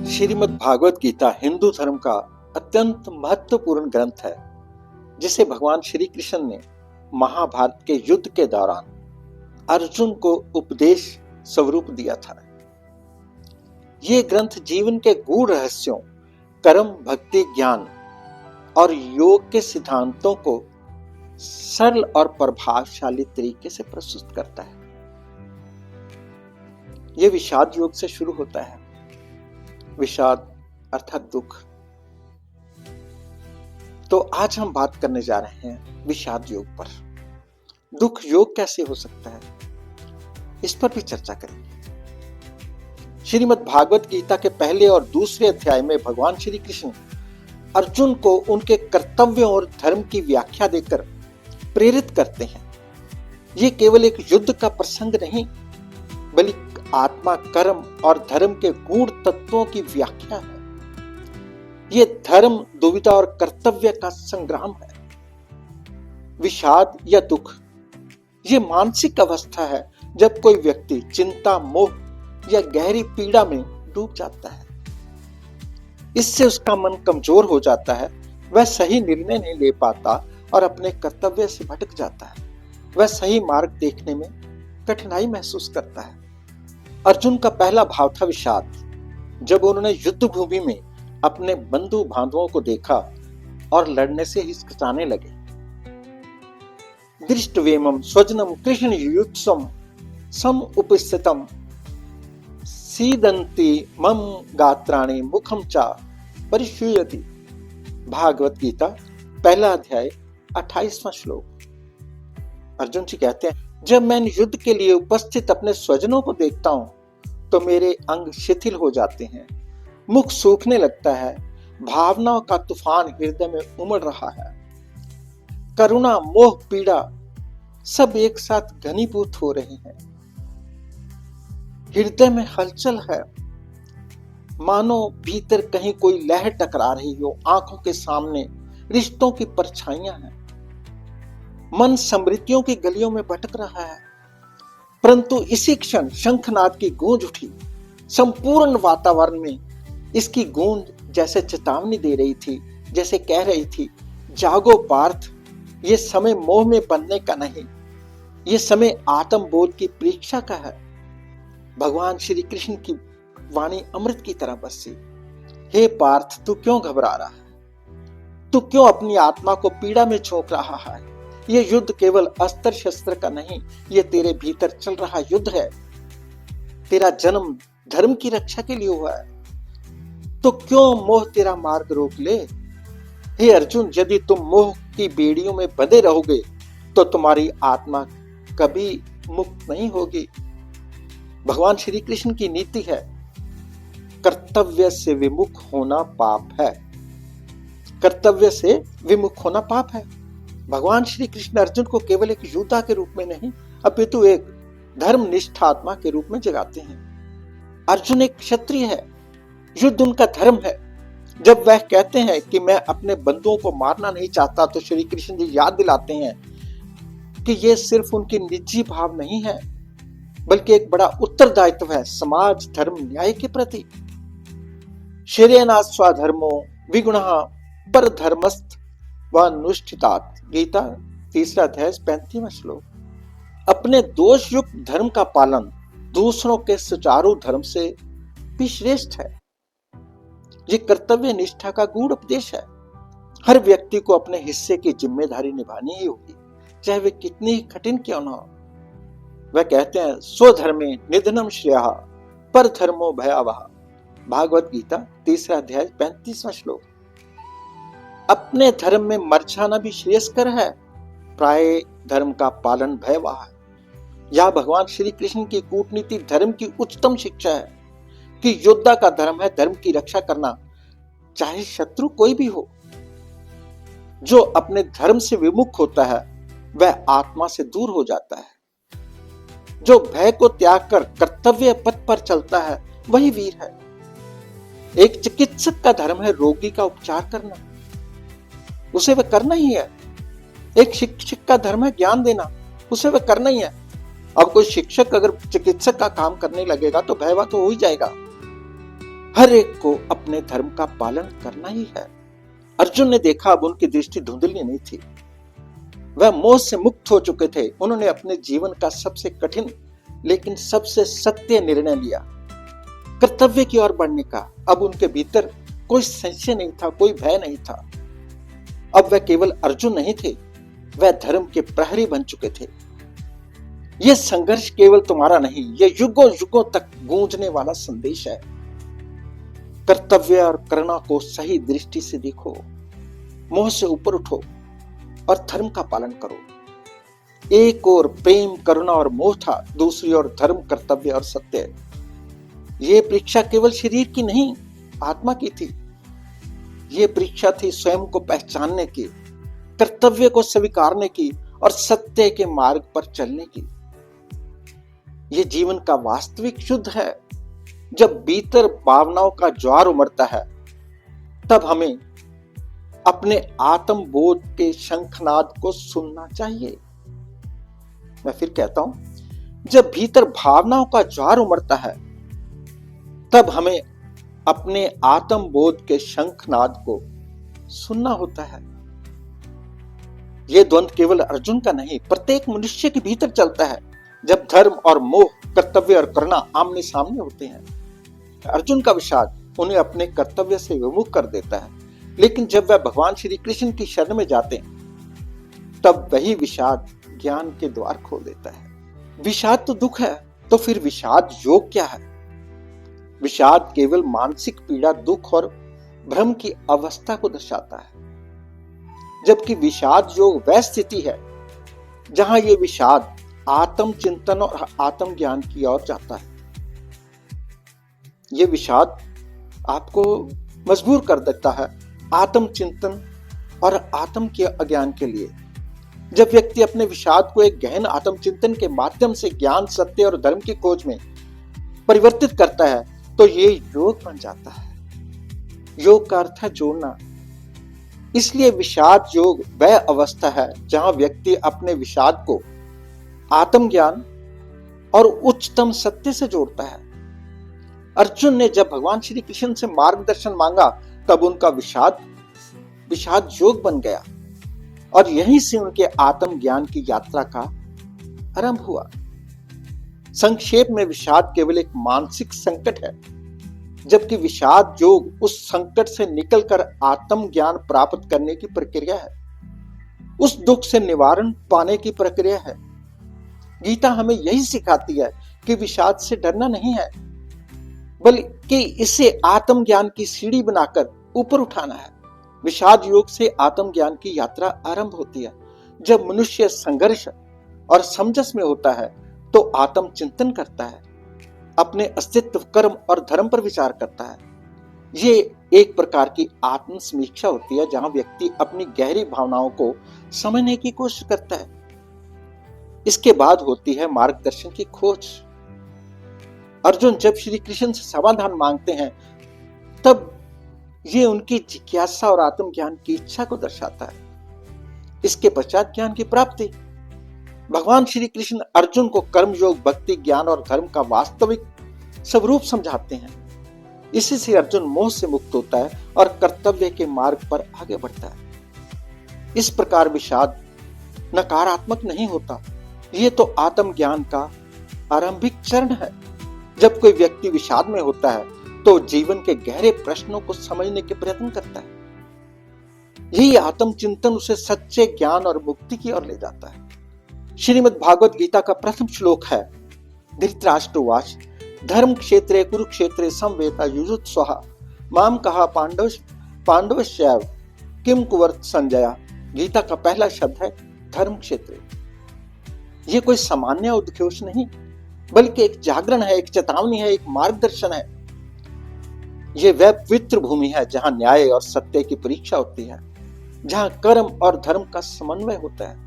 श्रीमद् भागवत गीता हिंदू धर्म का अत्यंत महत्वपूर्ण ग्रंथ है, जिसे भगवान श्री कृष्ण ने महाभारत के युद्ध के दौरान अर्जुन को उपदेश स्वरूप दिया था। ये ग्रंथ जीवन के गूढ़ रहस्यों, कर्म, भक्ति, ज्ञान और योग के सिद्धांतों को सरल और प्रभावशाली तरीके से प्रस्तुत करता है। यह विषाद योग से शुरू होता है। विषाद अर्थात दुख। तो आज हम बात करने जा रहे हैं विषाद योग पर। दुख योग कैसे हो सकता है, इस पर भी चर्चा करेंगे। श्रीमद् भागवत गीता के पहले और दूसरे अध्याय में भगवान श्री कृष्ण अर्जुन को उनके कर्तव्यों और धर्म की व्याख्या देकर प्रेरित करते हैं। ये केवल एक युद्ध का प्रसंग नहीं, बल्कि आत्मा, कर्म और धर्म के गूढ़ तत्वों की व्याख्या है। ये धर्म, दुविधा और कर्तव्य का संग्राम है। विषाद या दुख ये मानसिक अवस्था है जब कोई व्यक्ति चिंता, मोह या गहरी पीड़ा में डूब जाता है। इससे उसका मन कमजोर हो जाता है, वह सही निर्णय नहीं ले पाता और अपने कर्तव्य से भटक जाता है। वह सही मार्ग देखने में कठिनाई महसूस करता है। अर्जुन का पहला भाव था विषाद। जब उन्होंने युद्ध भूमि में अपने बंधु बांधवों को देखा और लड़ने से हिचकिचाने लगे। दृष्टवेमं स्वजनम कृष्ण युत्सम सम उपस्थितम सीदंती मम गात्राणि मुखम चा परिशूयति। भागवत गीता पहला अध्याय 28वां श्लोक। अर्जुन जी कहते हैं, जब मैं युद्ध के लिए उपस्थित अपने स्वजनों को देखता हूं तो मेरे अंग शिथिल हो जाते हैं, मुख सूखने लगता है, भावनाओं का तूफान हृदय में उमड़ रहा है। करुणा, मोह, पीड़ा सब एक साथ घनीभूत हो रहे हैं। हृदय में हलचल है, मानो भीतर कहीं कोई लहर टकरा रही हो। आंखों के सामने रिश्तों की परछाइयां हैं। मन स्मृतियों की गलियों में भटक रहा है। परंतु इसी क्षण शंखनाद की गूंज उठी। संपूर्ण वातावरण में इसकी गूंज जैसे चेतावनी दे रही थी, जैसे कह रही थी, जागो पार्थ, ये समय मोह में बनने का नहीं, ये समय आत्मबोध की परीक्षा का है। भगवान श्री कृष्ण की वाणी अमृत की तरह बरसी। हे पार्थ, तू क्यों घबरा रहा है? तू क्यों अपनी आत्मा को पीड़ा में झोंक रहा है? ये युद्ध केवल अस्त्र शस्त्र का नहीं, ये तेरे भीतर चल रहा युद्ध है। तेरा जन्म धर्म की रक्षा के लिए हुआ है। तो क्यों मोह तेरा मार्ग रोक ले? हे अर्जुन, यदि तुम मोह की बेड़ियों में बंधे रहोगे तो तुम्हारी आत्मा कभी मुक्त नहीं होगी। भगवान श्री कृष्ण की नीति है, कर्तव्य से विमुख होना पाप है। कर्तव्य से विमुख होना पाप है। भगवान श्री कृष्ण अर्जुन को केवल एक योद्धा के रूप में नहीं, अपितु एक धर्मनिष्ठ आत्मा के रूप में जगाते हैं। अर्जुन एक क्षत्रिय है, युद्ध उनका धर्म है। जब वह कहते हैं कि मैं अपने बंधुओं को मारना नहीं चाहता, तो श्री कृष्ण जी याद दिलाते हैं कि यह सिर्फ उनकी निजी भाव नहीं है, बल्कि एक बड़ा उत्तरदायित्व है समाज, धर्म, न्याय के प्रति। श्रेयना स्वधर्मो विगुणः परधर्मस्थ व अनुष्ठितात्। गीता तीसरा अध्याय 35वां श्लोक। अपने दोष युक्त धर्म का पालन दूसरों के सुचारू धर्म से भी श्रेष्ठ है। ये कर्तव्य निष्ठा का गूढ़ उपदेश है। हर व्यक्ति को अपने हिस्से की जिम्मेदारी निभानी ही होगी, चाहे वे कितनी ही कठिन क्यों न हो। वह कहते हैं, स्वधर्मे निधनम श्रेयः पर धर्मो भयावह। भागवत गीता तीसरा अध्याय 35वां श्लोक। अपने धर्म में मर जाना भी श्रेयस्कर है, प्राय धर्म का पालन भयावह है। यह भगवान श्री कृष्ण की कूटनीति धर्म की उच्चतम शिक्षा है कि योद्धा का धर्म है धर्म की रक्षा करना, चाहे शत्रु कोई भी हो। जो अपने धर्म से विमुख होता है वह आत्मा से दूर हो जाता है। जो भय को त्याग कर कर्तव्य पथ पर चलता है वही वीर है। एक चिकित्सक का धर्म है रोगी का उपचार करना, उसे वह करना ही है। एक शिक्षक का धर्म है ज्ञान देना, उसे वह करना ही है। अब कोई शिक्षक अगर चिकित्सक का काम करने लगेगा तो भयभीत हो ही जाएगा। हर एक को अपने धर्म का पालन करना ही है। अर्जुन ने देखा अब उनकी दृष्टि धुंधली नहीं थी, वह मोह से मुक्त हो चुके थे। उन्होंने अपने जीवन का सबसे कठिन लेकिन सबसे सत्य निर्णय लिया, कर्तव्य की ओर बढ़ने का। अब उनके भीतर कोई संशय नहीं था, कोई भय नहीं था। अब वह केवल अर्जुन नहीं थे, वह धर्म के प्रहरी बन चुके थे। यह संघर्ष केवल तुम्हारा नहीं, यह युगों युगों तक गूंजने वाला संदेश है। कर्तव्य और करुणा को सही दृष्टि से देखो, मोह से ऊपर उठो और धर्म का पालन करो। एक और प्रेम, करुणा और मोह था, दूसरी ओर धर्म, कर्तव्य और सत्य। यह परीक्षा केवल शरीर की नहीं, आत्मा की थी। यह परीक्षा थी स्वयं को पहचानने की, कर्तव्य को स्वीकारने की और सत्य के मार्ग पर चलने की। यह जीवन का वास्तविक शुद्ध है। जब भीतर भावनाओं का ज्वार उमड़ता है, तब हमें अपने आत्मबोध के शंखनाद को सुनना चाहिए। मैं फिर कहता हूं, जब भीतर भावनाओं का ज्वार उमड़ता है, तब हमें अपने आत्मबोध के शंखनाद को सुनना होता है। यह द्वंद केवल अर्जुन का नहीं, प्रत्येक मनुष्य के भीतर चलता है। जब धर्म और मोह, कर्तव्य और करुणा आमने सामने होते हैं, अर्जुन का विषाद उन्हें अपने कर्तव्य से विमुख कर देता है। लेकिन जब वह भगवान श्री कृष्ण की शरण में जाते हैं, तब वही विषाद ज्ञान के द्वार खोल देता है। विषाद तो दुख है, तो फिर विषाद योग क्या है? विषाद केवल मानसिक पीड़ा, दुख और भ्रम की अवस्था को दर्शाता है, जबकि विषाद योग वह स्थिति है जहां यह विषाद आत्म चिंतन और आत्म ज्ञान की ओर जाता है। यह विषाद आपको मजबूर कर देता है आत्म चिंतन और आत्म के अज्ञान के लिए। जब व्यक्ति अपने विषाद को एक गहन आत्म चिंतन के माध्यम से ज्ञान, सत्य और धर्म की खोज में परिवर्तित करता है, तो ये योग बन जाता है। योग का अर्थ है जोड़ना। इसलिए विषाद योग वह अवस्था है जहां व्यक्ति अपने विषाद को आत्मज्ञान और उच्चतम सत्य से जोड़ता है। अर्जुन ने जब भगवान श्री कृष्ण से मार्गदर्शन मांगा, तब उनका विषाद योग बन गया और यहीं से उनके आत्मज्ञान की यात्रा का आरंभ हुआ। संक्षेप में, विषाद केवल एक मानसिक संकट है, जबकि विषाद योग उस संकट से निकलकर आत्म ज्ञान प्राप्त करने की प्रक्रिया है, उस दुख से निवारण पाने की प्रक्रिया है। गीता हमें यही सिखाती है कि विषाद से डरना नहीं है, बल्कि इसे आत्म ज्ञान की सीढ़ी बनाकर ऊपर उठाना है। विषाद योग से आत्म ज्ञान की यात्रा आरंभ होती है। जब मनुष्य संघर्ष और समंजस में होता है, तो आत्म चिंतन करता है, अपने अस्तित्व, कर्म और धर्म पर विचार करता है। ये एक प्रकार की आत्म समीक्षा होती है, जहां व्यक्ति अपनी गहरी भावनाओं को समझने की कोशिश करता है। इसके बाद होती है मार्गदर्शन की खोज। अर्जुन जब श्री कृष्ण से समाधान मांगते हैं, तब ये उनकी जिज्ञासा और आत्मज्ञान की इच्छा को दर्शाता है। इसके पश्चात ज्ञान की प्राप्ति। भगवान श्री कृष्ण अर्जुन को कर्म योग, भक्ति, ज्ञान और धर्म का वास्तविक स्वरूप समझाते हैं। इसी से अर्जुन मोह से मुक्त होता है और कर्तव्य के मार्ग पर आगे बढ़ता है। इस प्रकार विषाद नकारात्मक नहीं होता, ये तो आत्मज्ञान का आरंभिक चरण है। जब कोई व्यक्ति विषाद में होता है, तो जीवन के गहरे प्रश्नों को समझने के प्रयत्न करता है। यही आत्मचिंतन उसे सच्चे ज्ञान और मुक्ति की ओर ले जाता है। श्रीमद् भागवत गीता का प्रथम श्लोक है, धृतराष्ट्रवाच धर्म क्षेत्रे कुरुक्षेत्रे समवेता युजुत्सवः माम कहा पांडवश्चैव किम कुवर्त संजया। गीता का पहला शब्द है धर्म क्षेत्र। यह कोई सामान्य उद्घोष नहीं, बल्कि एक जागरण है, एक चेतावनी है, एक मार्गदर्शन है। यह वह पवित्र भूमि है जहां न्याय और सत्य की परीक्षा होती है, जहां कर्म और धर्म का समन्वय होता है।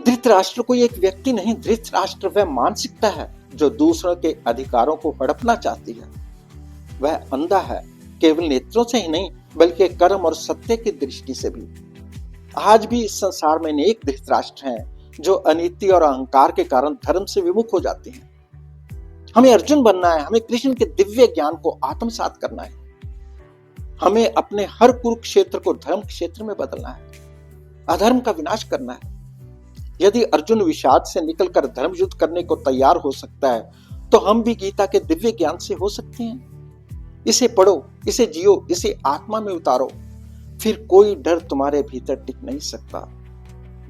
धृतराष्ट्र कोई एक व्यक्ति नहीं, धृतराष्ट्र वह मानसिकता है जो दूसरों के अधिकारों को हड़पना चाहती है। वह अंधा है, केवल नेत्रों से ही नहीं, बल्कि कर्म और सत्य की दृष्टि से भी। आज भी इस संसार में अनेक धृतराष्ट्र हैं जो अनीति और अहंकार के कारण धर्म से विमुख हो जाते हैं। हमें अर्जुन बनना है, हमें कृष्ण के दिव्य ज्ञान को आत्मसात करना है। हमें अपने हर कुरुक्षेत्र को धर्म क्षेत्र में बदलना है, अधर्म का विनाश करना है। यदि अर्जुन विषाद से निकलकर धर्म युद्ध करने को तैयार हो सकता है, तो हम भी गीता के दिव्य ज्ञान से हो सकते हैं। इसे पढ़ो, इसे जियो, इसे आत्मा में उतारो, फिर कोई डर तुम्हारे भीतर टिक नहीं सकता।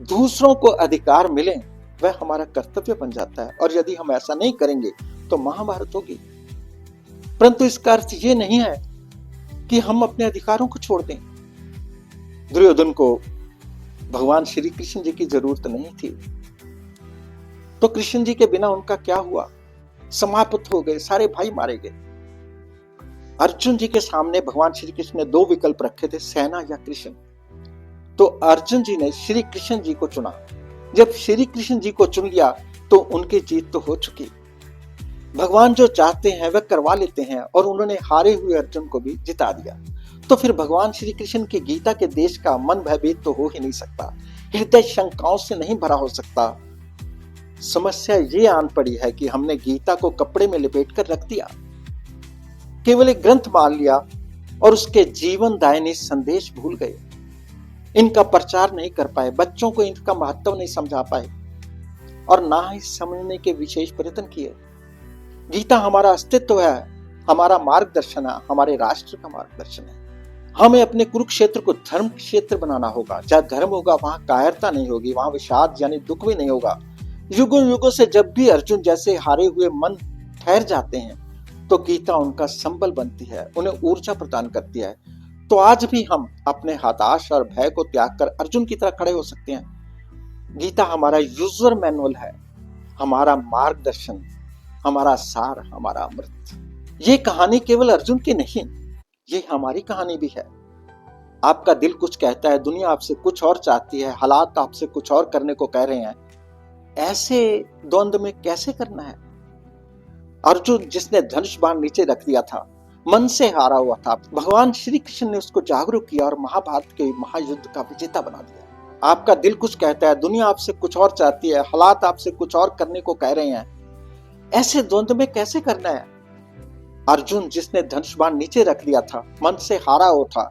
दूसरों को अधिकार मिले वह हमारा कर्तव्य बन जाता है, और यदि हम ऐसा नहीं करेंगे तो महाभारत होगी। परंतु इसका अर्थ ये नहीं है कि हम अपने अधिकारों को छोड़ दें। दुर्योधन को भगवान श्री कृष्ण जी की जरूरत नहीं थी, तो कृष्ण जी के बिना उनका क्या हुआ? समाप्त हो गए, सारे भाई मारे गए। अर्जुन जी के सामने भगवान श्री कृष्ण ने दो विकल्प रखे थे, सेना या कृष्ण। तो अर्जुन जी ने श्री कृष्ण जी को चुना। जब श्री कृष्ण जी को चुन लिया तो उनकी जीत तो हो चुकी। भगवान जो चाहते हैं वह करवा लेते हैं, और उन्होंने हारे हुए अर्जुन को भी जिता दिया। तो फिर भगवान श्री कृष्ण की गीता के देश का मन भयभीत तो हो ही नहीं सकता, हृदय शंकाओं से नहीं भरा हो सकता। समस्या ये आन पड़ी है कि हमने गीता को कपड़े में लपेट कर रख दिया, केवल एक ग्रंथ मान लिया और उसके जीवन दायनी संदेश भूल गए। इनका प्रचार नहीं कर पाए, बच्चों को इनका महत्व नहीं समझा पाए, और ना ही समझने के विशेष प्रयत्न किए। गीता हमारा अस्तित्व है, हमारा मार्गदर्शन है, हमारे राष्ट्र का मार्गदर्शन है। हमें अपने कुरुक्षेत्र को धर्म क्षेत्र बनाना होगा। जहाँ धर्म होगा वहां कायरता नहीं होगी, वहां विषाद यानी दुख भी नहीं होगा। युगों युगों से जब भी अर्जुन जैसे हारे हुए मन ठहर जाते हैं, तो गीता उनका संबल बनती है, उन्हें ऊर्जा प्रदान करती है। तो आज भी हम अपने हताश और भय को त्याग कर अर्जुन की तरह खड़े हो सकते हैं। गीता हमारा यूजर मैनुअल है, हमारा मार्गदर्शन, हमारा सार, हमारा अमृत। ये कहानी केवल अर्जुन की नहीं, ये हमारी कहानी भी है। आपका दिल कुछ कहता है, दुनिया आपसे कुछ और चाहती है, हालात आपसे कुछ और करने को कह रहे हैं। ऐसे द्वंद्व में कैसे करना है? अर्जुन जिसने धनुष बाण नीचे रख दिया था, मन से हारा हुआ था, भगवान श्री कृष्ण ने उसको जागरूक किया और महाभारत के महायुद्ध का विजेता बना दिया। आपका दिल कुछ कहता है, दुनिया आपसे कुछ और चाहती है, हालात आपसे कुछ और करने को कह रहे हैं। ऐसे द्वंद्व में कैसे करना है? अर्जुन जिसने धनुष बाण नीचे रख लिया था, मन से हारा हुआ था,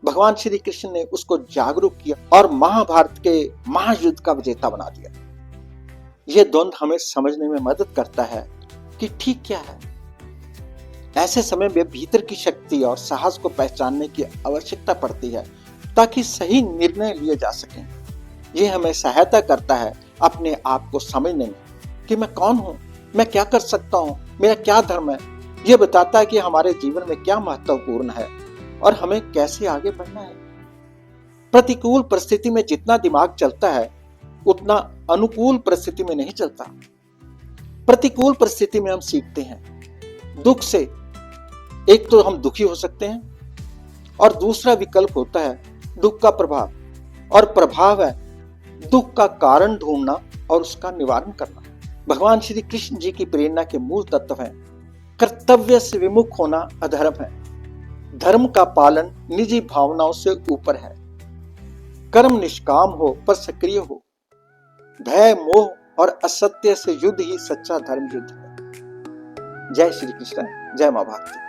भगवान श्री कृष्ण ने उसको जागरूक किया और महाभारत के महायुद्ध का विजेता बना दिया। यह द्वंद्व हमें समझने में मदद करता है कि ठीक क्या है। ऐसे समय में भीतर की शक्ति और साहस को पहचानने की आवश्यकता पड़ती है, ताकि सही निर्णय लिए जा सकें। यह हमें सहायता करता है अपने आप को समझने में कि मैं कौन हूं, मैं क्या कर सकता हूं, मेरा क्या धर्म है। यह बताता है कि हमारे जीवन में क्या महत्वपूर्ण है और हमें कैसे आगे बढ़ना है। प्रतिकूल परिस्थिति में जितना दिमाग चलता है, उतना अनुकूल परिस्थिति में नहीं चलता। प्रतिकूल परिस्थिति में हम सीखते हैं दुख से। एक तो हम दुखी हो सकते हैं, और दूसरा विकल्प होता है दुख का प्रभाव, और प्रभाव है दुख का कारण ढूंढना और उसका निवारण करना। भगवान श्री कृष्ण जी की प्रेरणा के मूल तत्व हैं कर्तव्य से विमुख होना अधर्म है, धर्म का पालन निजी भावनाओं से ऊपर है, कर्म निष्काम हो पर सक्रिय हो, भय मोह और असत्य से युद्ध ही सच्चा धर्म युद्ध है। जय श्री कृष्ण, जय मां भारती।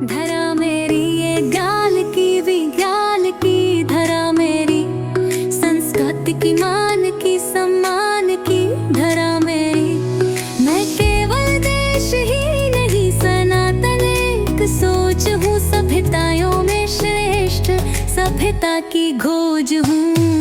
धरा मेरी ये गाल की विज्ञान की, धरा मेरी संस्कृति की मान की सम्मान की, धरा मेरी मैं केवल देश ही नहीं सनातन एक सोच हूँ, सभ्यताओं में श्रेष्ठ सभ्यता की खोज हूँ।